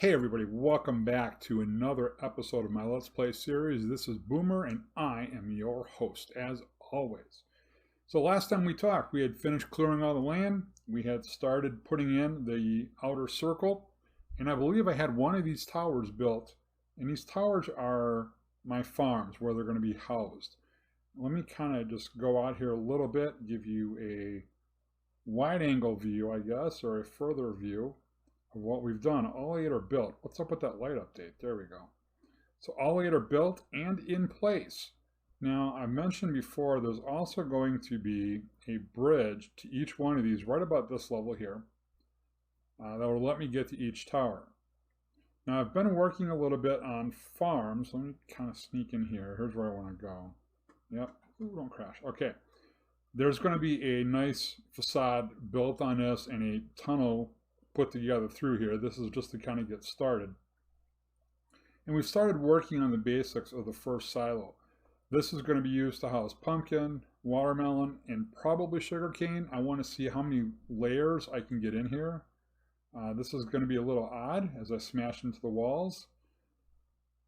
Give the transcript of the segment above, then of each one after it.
Hey everybody, welcome back to another episode of my Let's Play series. This is Boomer and I am your host, as always. So last time we talked, we had finished clearing all the land. We had started putting in the outer circle, and I believe I had one of these towers built, and these towers are my farms where they're going to be housed. Let me kind of just go out here a little bit, give you a wide angle view, I guess, or a further view of what we've done. All 8 are built. What's up with that light update? There we go. So all 8 are built and in place. Now, I mentioned before, there's also going to be a bridge to each one of these right about this level here that will let me get to each tower. Now, I've been working a little bit on farms. Let me kind of sneak in here. Here's where I want to go. Yep. Ooh, don't crash. Okay. There's going to be a nice facade built on this and a tunnel put together through here. This is just to kind of get started. And we've started working on the basics of the first silo. This is going to be used to house pumpkin, watermelon, and probably sugarcane. I want to see how many layers I can get in here. This is going to be a little odd as I smash into the walls.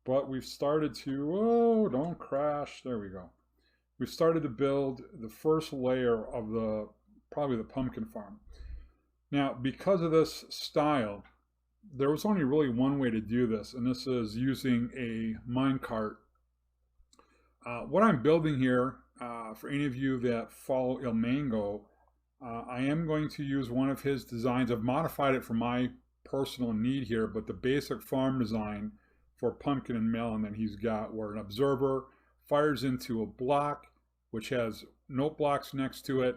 But we've started to, oh, don't crash. There we go. We've started to build the first layer of probably the pumpkin farm. Now, because of this style, there was only really one way to do this, and this is using a minecart. What I'm building here, for any of you that follow Il Mango, I am going to use one of his designs. I've modified it for my personal need here, but the basic farm design for pumpkin and melon that he's got, where an observer fires into a block, which has note blocks next to it,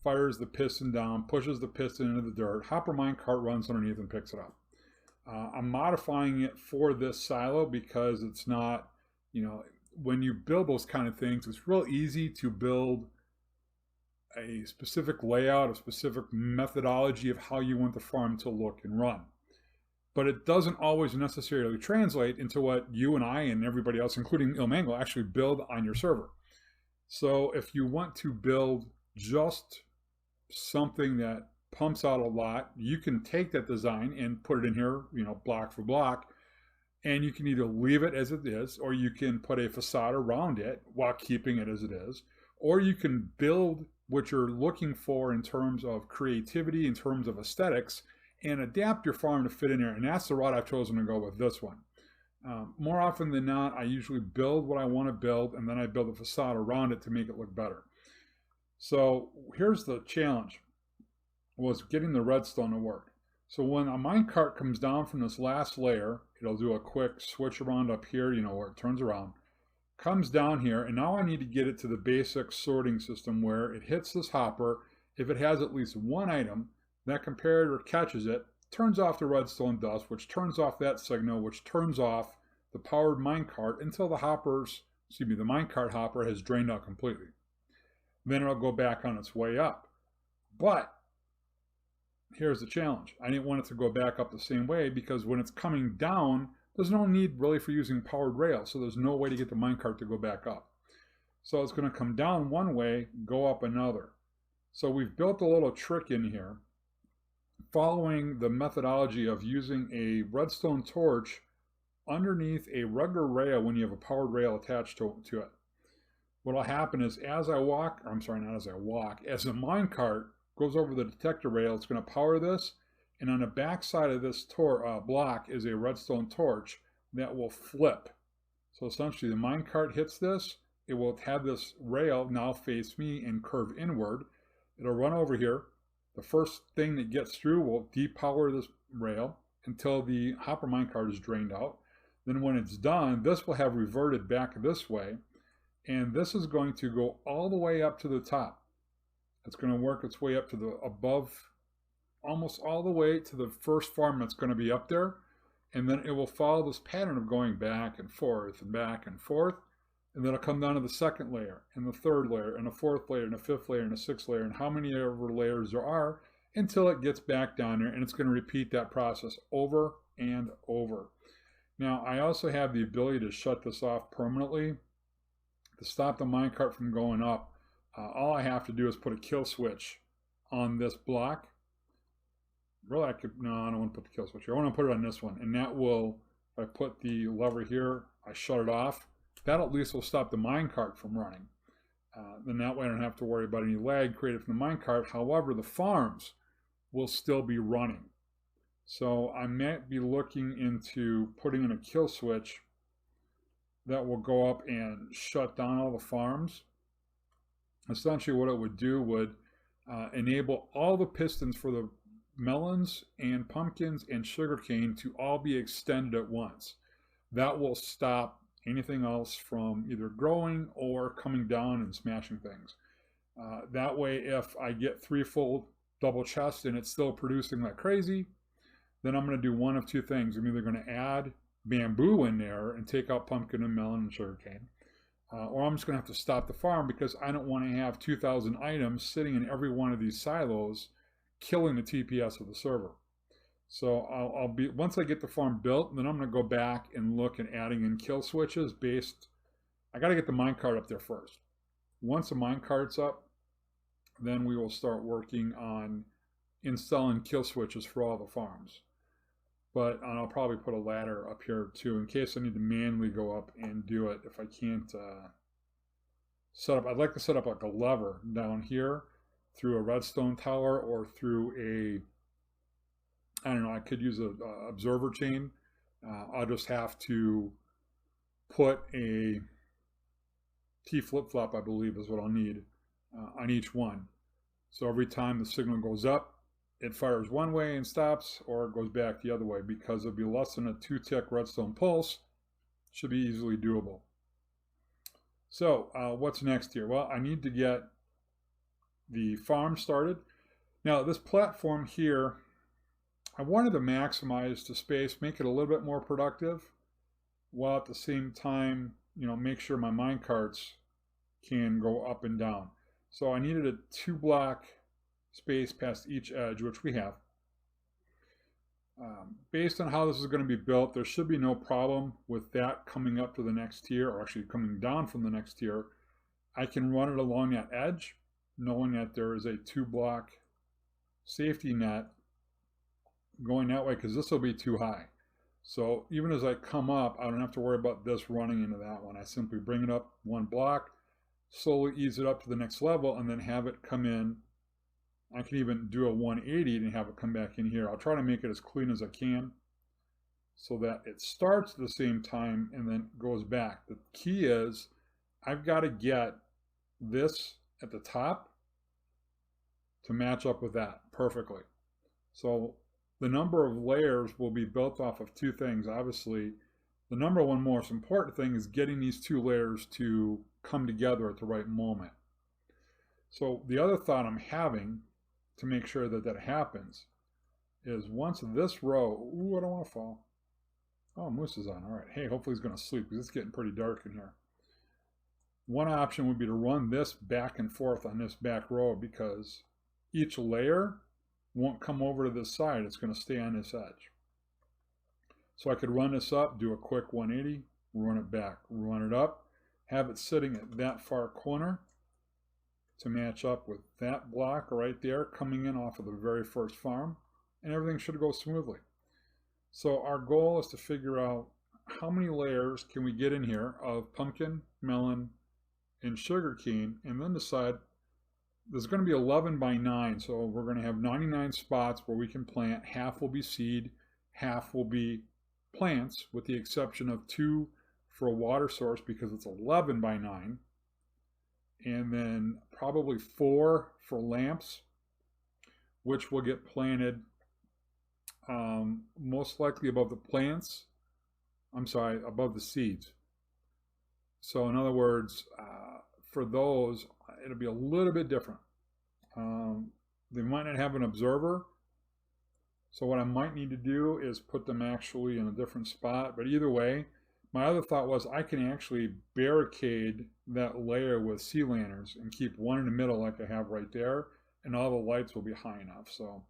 fires the piston down, pushes the piston into the dirt, hopper minecart runs underneath and picks it up. I'm modifying it for this silo because it's not, when you build those kind of things, it's real easy to build a specific layout, a specific methodology of how you want the farm to look and run. But it doesn't always necessarily translate into what you and I and everybody else, including Il Mango, actually build on your server. So if you want to build just something that pumps out a lot, you can take that design and put it in here, block for block, and you can either leave it as it is, or you can put a facade around it while keeping it as it is, or you can build what you're looking for in terms of creativity, in terms of aesthetics, and adapt your farm to fit in there. And that's the route I've chosen to go with this one. More often than not, I usually build what I want to build, and then I build a facade around it to make it look better. So here's the challenge, was getting the redstone to work. So when a minecart comes down from this last layer, it'll do a quick switch around up here, where it turns around, comes down here, and now I need to get it to the basic sorting system where it hits this hopper. If it has at least one item, that comparator catches it, turns off the redstone dust, which turns off that signal, which turns off the powered minecart until the minecart hopper has drained out completely. Then it'll go back on its way up. But here's the challenge. I didn't want it to go back up the same way because when it's coming down, there's no need really for using powered rails, so there's no way to get the minecart to go back up. So it's going to come down one way, go up another. So we've built a little trick in here, following the methodology of using a redstone torch underneath a regular rail when you have a powered rail attached to it. What will happen is as the minecart goes over the detector rail, it's going to power this, and on the back side of this block is a redstone torch that will flip. So essentially the minecart hits this, it will have this rail now face me and curve inward. It'll run over here. The first thing that gets through will depower this rail until the hopper minecart is drained out. Then when it's done, this will have reverted back this way, and this is going to go all the way up to the top. It's going to work its way up to the above, almost all the way to the first farm that's going to be up there, and then it will follow this pattern of going back and forth and back and forth, and then it'll come down to the second layer, and the third layer, and the fourth layer, and the fifth layer, and the sixth layer, and how many ever layers there are until it gets back down there, and it's going to repeat that process over and over. Now, I also have the ability to shut this off permanently to stop the minecart from going up. All I have to do is put a kill switch on this block, really, I could, no, I don't want to put the kill switch here. I want to put it on this one. And that will, if I put the lever here, I shut it off. That at least will stop the minecart from running. Then that way I don't have to worry about any lag created from the minecart. However, the farms will still be running. So I might be looking into putting in a kill switch that will go up and shut down all the farms. Essentially what it would do would enable all the pistons for the melons and pumpkins and sugarcane to all be extended at once. That will stop anything else from either growing or coming down and smashing things. That way, if I get 3 full double chests and it's still producing like crazy, then I'm going to do one of two things. I'm either going to add bamboo in there and take out pumpkin and melon and sugarcane, or I'm just going to have to stop the farm because I don't want to have 2,000 items sitting in every one of these silos, killing the TPS of the server. So I'll be, once I get the farm built, then I'm going to go back and look at adding in kill switches based. I got to get the minecart up there first. Once the minecart's up, then we will start working on installing kill switches for all the farms. But I'll probably put a ladder up here too in case I need to manually go up and do it if I can't set up. I'd like to set up like a lever down here through a redstone tower or through a, I don't know, I could use an observer chain. I'll just have to put a T flip-flop, I believe is what I'll need on each one. So every time the signal goes up, it fires one way and stops, or it goes back the other way because it'll be less than a 2-tick redstone pulse. Should be easily doable. So what's next here? Well, I need to get the farm started. Now this platform here, I wanted to maximize the space, make it a little bit more productive, while at the same time, make sure my minecarts can go up and down. So I needed a 2-block space past each edge, which we have. Based on how this is going to be built, there should be no problem with that coming up to the next tier, or actually coming down from the next tier. I can run it along that edge, knowing that there is a 2-block safety net going that way, because this will be too high. So even as I come up, I don't have to worry about this running into that one. I simply bring it up 1 block, slowly ease it up to the next level, and then have it come in. I can even do a 180 and have it come back in here. I'll try to make it as clean as I can so that it starts at the same time and then goes back. The key is I've got to get this at the top to match up with that perfectly. So the number of layers will be built off of 2 things. Obviously, the number one most important thing is getting these 2 layers to come together at the right moment. So the other thought I'm having to make sure that that happens is once this row, ooh, I don't want to fall. Oh, Moose is on. All right. Hey, hopefully he's going to sleep because it's getting pretty dark in here. One option would be to run this back and forth on this back row because each layer won't come over to this side. It's going to stay on this edge. So I could run this up, do a quick 180, run it back, run it up, have it sitting at that far corner to match up with that block right there coming in off of the very first farm, and everything should go smoothly. So our goal is to figure out how many layers can we get in here of pumpkin, melon, and sugarcane, and then decide there's going to be 11 by 9, so we're going to have 99 spots where we can plant. Half will be seed, half will be plants, with the exception of 2 for a water source because it's 11 by 9. And then probably 4 for lamps, which will get planted most likely above the plants. Above the seeds. So in other words, for those, it'll be a little bit different. They might not have an observer. So what I might need to do is put them actually in a different spot. But either way, my other thought was I can actually barricade that layer with sea lanterns and keep one in the middle like I have right there, and all the lights will be high enough. So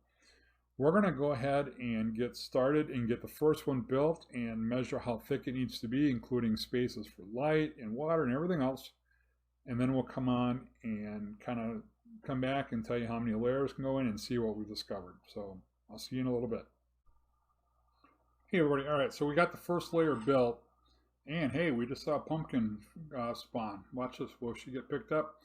we're going to go ahead and get started and get the first one built and measure how thick it needs to be, including spaces for light and water and everything else. And then we'll come on and kind of come back and tell you how many layers can go in and see what we discovered. So I'll see you in a little bit. Hey everybody, all right, so we got the first layer built, and hey, we just saw a pumpkin spawn. Watch this, will she get picked up?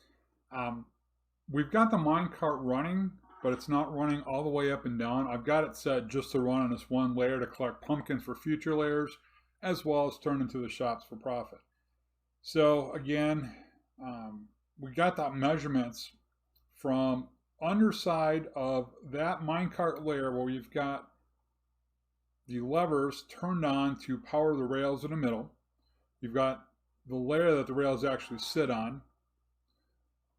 We've got the minecart running, but it's not running all the way up and down. I've got it set just to run on this one layer to collect pumpkins for future layers, as well as turn into the shops for profit. So again, we got the measurements from underside of that minecart layer where you've got the levers turned on to power the rails in the middle. You've got the layer that the rails actually sit on.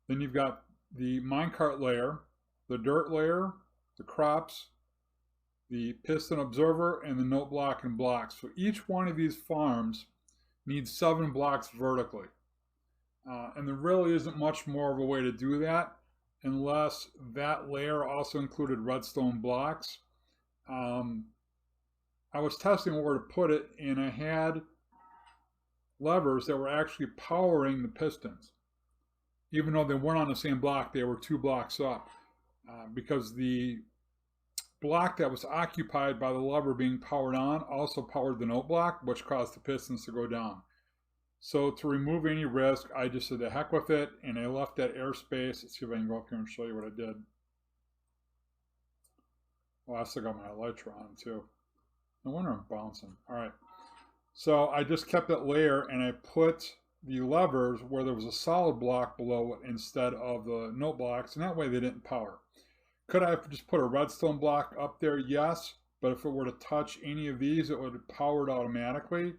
Then you've got the minecart layer, the dirt layer, the crops, the piston observer, and the note block and blocks. So each one of these farms needs 7 blocks vertically. And there really isn't much more of a way to do that unless that layer also included redstone blocks. I was testing where to put it, and I had levers that were actually powering the pistons. Even though they weren't on the same block, they were 2 blocks up. Because the block that was occupied by the lever being powered on also powered the note block, which caused the pistons to go down. So to remove any risk, I just said the heck with it, and I left that airspace. Let's see if I can go up here and show you what I did. Well, I still got my elytra on too. No wonder I'm bouncing. All right. So I just kept that layer, and I put the levers where there was a solid block below it instead of the note blocks, and that way they didn't power. Could I have just put a redstone block up there? Yes, but if it were to touch any of these, it would have powered automatically.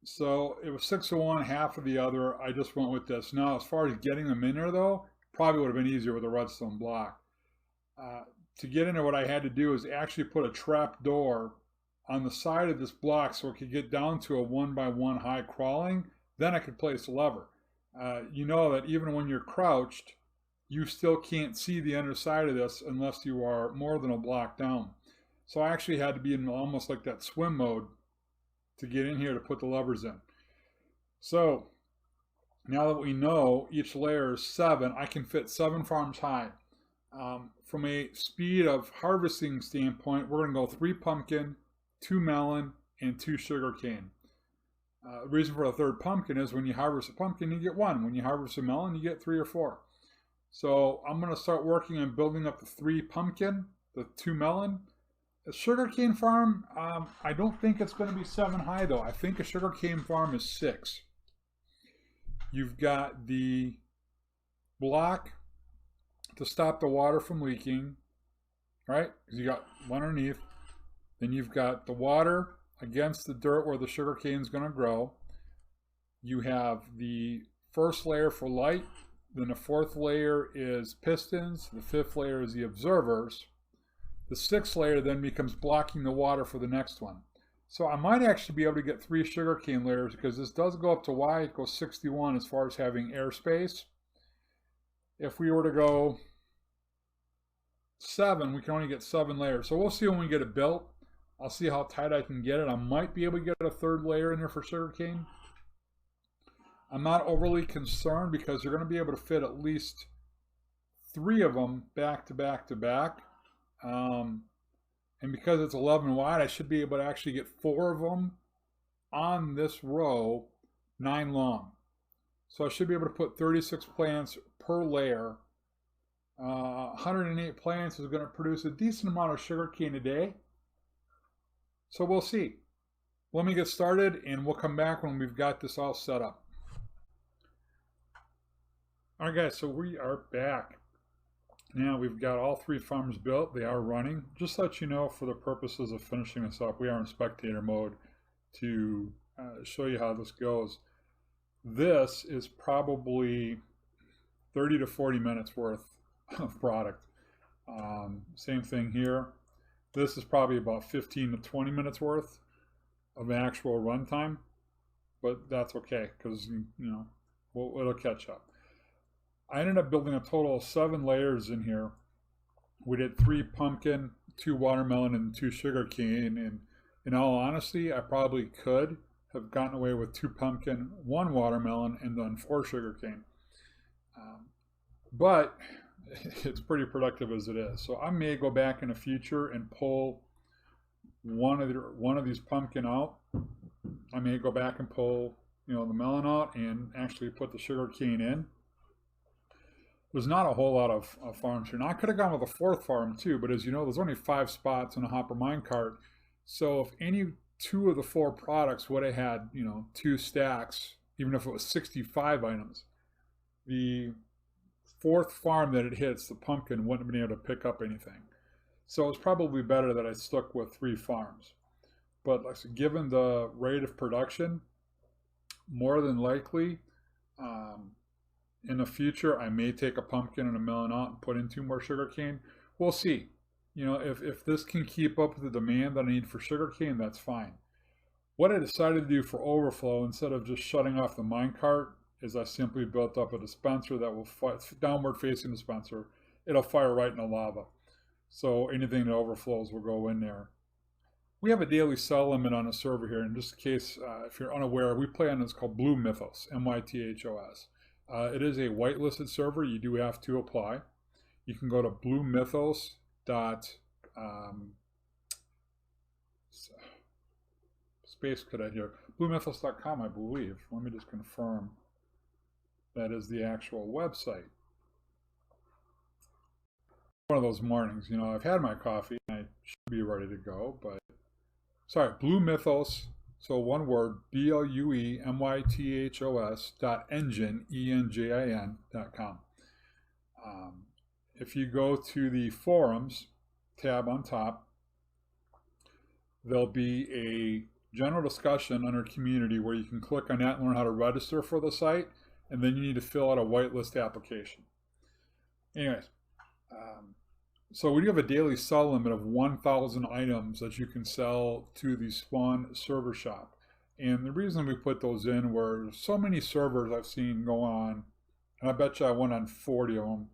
So it was 6 of one, half of the other. I just went with this. Now, as far as getting them in there, though, probably would have been easier with a redstone block. To get in there, what I had to do is actually put a trap door on the side of this block so it could get down to a 1x1 high crawling. Then I could place a lever. You know that even when you're crouched, you still can't see the underside of this unless you are more than a block down. So I actually had to be in almost like that swim mode to get in here to put the levers in. So now that we know each layer is 7, I can fit 7 farms high. From a speed of harvesting standpoint, we're going to go 3 pumpkin, 2 melon, and 2 sugar cane. The reason for a 3rd pumpkin is when you harvest a pumpkin, you get 1. When you harvest a melon, you get 3 or 4. So I'm going to start working on building up the 3 pumpkin, the 2 melon. A sugarcane farm, I don't think it's going to be 7 high though. I think a sugarcane farm is 6. You've got the block to stop the water from leaking, right? Because you got one underneath. Then you've got the water against the dirt where the sugarcane is going to grow. You have the first layer for light. Then the 4th layer is pistons. The 5th layer is the observers. The 6th layer then becomes blocking the water for the next one. So I might actually be able to get 3 sugarcane layers because this does go up to Y equals 61 as far as having airspace. If we were to go 7, we can only get 7 layers. So we'll see when we get it built. I'll see how tight I can get it. I might be able to get a 3rd layer in there for sugarcane. I'm not overly concerned because they're going to be able to fit at least 3 of them back to back to back. And because it's 11 wide, I should be able to actually get 4 of them on this row, 9 long. So I should be able to put 36 plants per layer. 108 plants is going to produce a decent amount of sugarcane a day. So we'll see. Let me get started and we'll come back when we've got this all set up. All right guys, so we are back. Now we've got all 3 farms built. They are running. Just to let you know, for the purposes of finishing this up, we are in spectator mode to show you how this goes. This is probably 30 to 40 minutes worth of product. Same thing here. This is probably about 15 to 20 minutes worth of actual runtime, but that's okay because you know it'll catch up. I ended up building a total of 7 layers in here. We did 3 pumpkin, 2 watermelon, and 2 sugarcane. And in all honesty, I probably could have gotten away with 2 pumpkin, 1 watermelon, and then 4 sugarcane. But it's pretty productive as it is. So I may go back in the future and pull one of these pumpkin out. I may go back and pull, you know, the melon out and actually put the sugar cane in. There's not a whole lot of farms here. Now I could have gone with a fourth farm too, but as you know, there's only 5 spots in a hopper minecart. So if any 2 of the 4 products would have had, you know, 2 stacks, even if it was 65 items, the 4th farm that it hits, the pumpkin, wouldn't have been able to pick up anything. So it's probably better that I stuck with 3 farms. But like I said, given the rate of production, more than likely, in the future, I may take a pumpkin and a melon out and put in 2 more sugarcane. We'll see. You know, if this can keep up with the demand that I need for sugarcane, that's fine. What I decided to do for overflow, instead of just shutting off the minecart, is I simply built up a dispenser that will downward facing dispenser. It'll fire right in the lava. So anything that overflows will go in there. We have a daily sell limit on a server here, and just in case, if you're unaware, we play on this called Blue Mythos, M-Y-T-H-O-S. It is a whitelisted server. You do have to apply. You can go to bluemythos. Space cadet here, bluemythos.com, I believe. Let me just confirm that is the actual website. One of those mornings, you know, I've had my coffee and I should be ready to go, but sorry, Blue Mythos, so one word, BLUEMYTHOS.engine, ENJIN.com. If you go to the forums tab on top, there'll be a general discussion under community where you can click on that and learn how to register for the site, and then you need to fill out a whitelist application. Anyways, so we do have a daily sell limit of 1,000 items that you can sell to the Spawn server shop. And the reason we put those in were so many servers I've seen go on, and I bet you I went on 40 of them,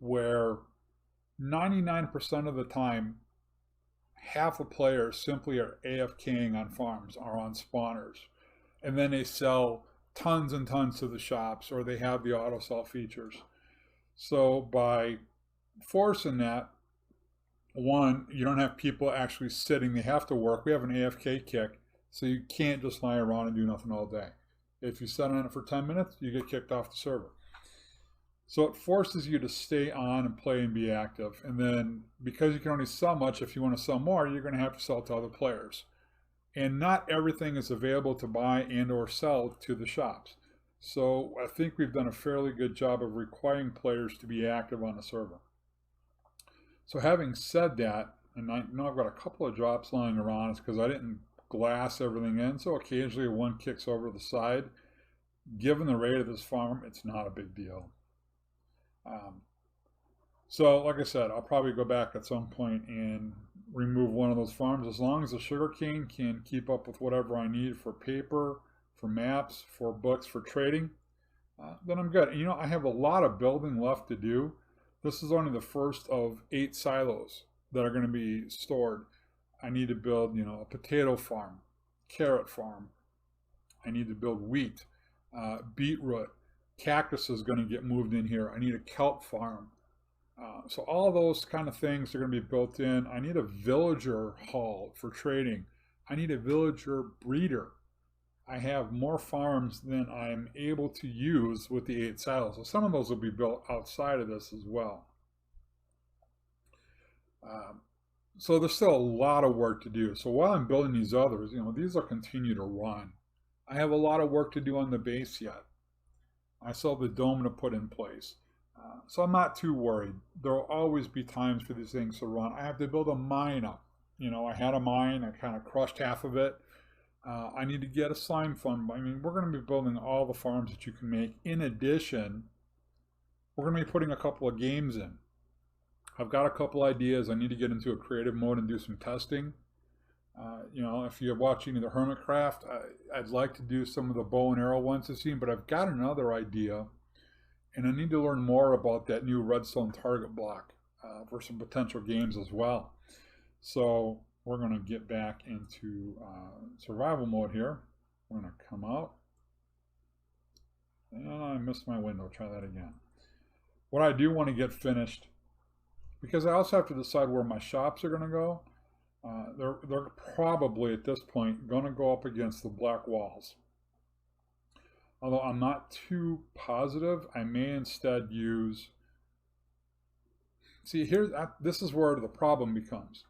where 99% of the time, half the players simply are AFKing on farms, are on spawners. And then they sell tons and tons to the shops, or they have the auto sell features. So by forcing that, one, you don't have people actually sitting, they have to work. We have an AFK kick, so you can't just lie around and do nothing all day. If you sit on it for 10 minutes, you get kicked off the server. So it forces you to stay on and play and be active. And then because you can only sell much, if you want to sell more, you're going to have to sell to other players. And not everything is available to buy and or sell to the shops. So I think we've done a fairly good job of requiring players to be active on the server. So having said that, and I know I've got a couple of drops lying around, it's because I didn't glass everything in, so occasionally one kicks over the side. Given the rate of this farm, it's not a big deal. So like I said, I'll probably go back at some point and remove one of those farms. As long as the sugarcane can keep up with whatever I need for paper, for maps, for books, for trading, then I'm good. And, you know, I have a lot of building left to do. This is only the first of 8 silos that are going to be stored. I need to build, you know, a potato farm, carrot farm. I need to build wheat, beetroot. Cactus is going to get moved in here. I need a kelp farm. So all those kind of things are going to be built in. I need a villager hall for trading. I need a villager breeder. I have more farms than I'm able to use with the 8 silos. So some of those will be built outside of this as well. So there's still a lot of work to do. So while I'm building these others, you know, these will continue to run. I have a lot of work to do on the base yet. I still have the dome to put in place. So I'm not too worried. There will always be times for these things to run. I have to build a mine up. You know, I had a mine, I kind of crushed half of it. I need to get a slime farm. I mean, we're going to be building all the farms that you can make. In addition, we're going to be putting a couple of games in. I've got a couple ideas. I need to get into a creative mode and do some testing. You know, if you're watching the Hermitcraft, I'd like to do some of the bow and arrow ones to see, but I've got another idea, and I need to learn more about that new redstone target block for some potential games as well. So we're going to get back into survival mode here. We're going to come out. And I missed my window. Try that again. what I do want to get finished, because I also have to decide where my shops are going to go. They're probably at this point going to go up against the black walls. Although I'm not too positive, I may instead use. See, this is where the problem becomes.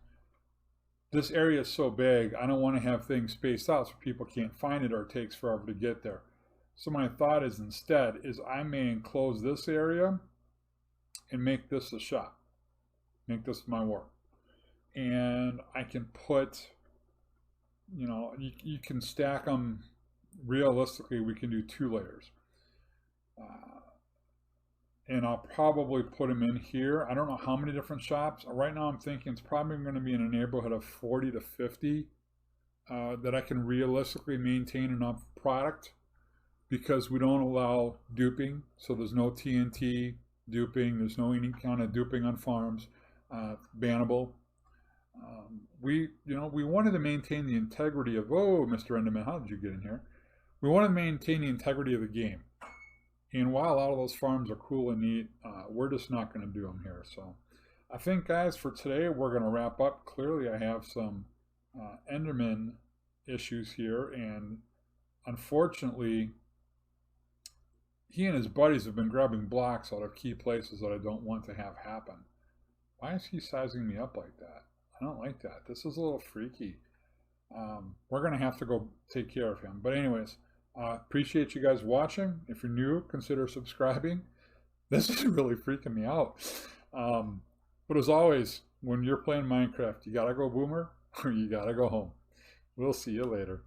This area is so big, I don't want to have things spaced out so people can't find it or it takes forever to get there. So my thought is instead is I may enclose this area and make this a shop. Make this my work. And I can put, you can stack them. Realistically, we can do 2 layers. And I'll probably put them in here. I don't know how many different shops. Right now I'm thinking it's probably going to be in a neighborhood of 40 to 50 that I can realistically maintain enough product, because we don't allow duping. So there's no TNT duping. There's no any kind of duping on farms. Bannable. We wanted to maintain the integrity of, oh, Mr. Enderman, how did you get in here? We want to maintain the integrity of the game. And while a lot of those farms are cool and neat, we're just not going to do them here. So I think, guys, for today, we're going to wrap up. Clearly, I have some Enderman issues here. And unfortunately, he and his buddies have been grabbing blocks out of key places that I don't want to have happen. Why is he sizing me up like that? I don't like that. This is a little freaky. We're going to have to go take care of him. But anyways, appreciate you guys watching. If you're new, consider subscribing. This is really freaking me out. But as always, when you're playing Minecraft, you got to go boomer or you got to go home. We'll see you later.